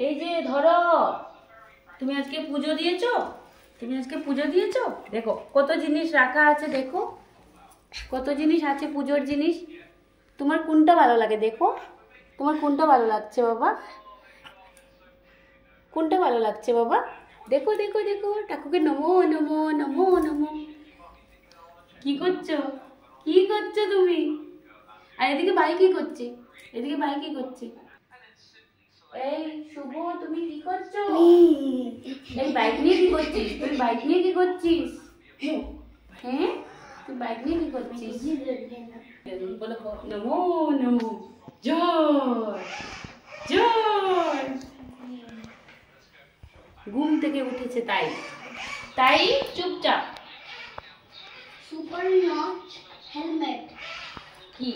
এই যে ধরো, তুমি আজকে পুজো দিয়েছো? তুমি আজকে পুজো দিয়েছো? দেখো কত জিনিস রাখা আছে, দেখো কত জিনিস আছে পুজোর জিনিস। তোমার কোনটা ভালো লাগে? দেখো তোমার কোনটা ভালো লাগছে বাবা? কোনটা ভালো লাগছে বাবা? দেখো দেখো দেখো, ঠাকুরকে নমো নমো নমো নমো। কি করছো? কি করছো তুমি? আর এদিকে ভাই কি করছে? এদিকে ভাই কি করছে? এই শুভ, তুমি কি করছো? এই বাইক নিয়ে কি করছিস? তুই বাইক নিয়ে কি করছিস? হ্যাঁ, তুই বাইক নিয়ে কি করছিস? বলো নমো নমো, জয় জয়। ঘুম থেকে উঠেছে তাই, তাই চুপচাপ। সুপার নচ হেলমেট কি?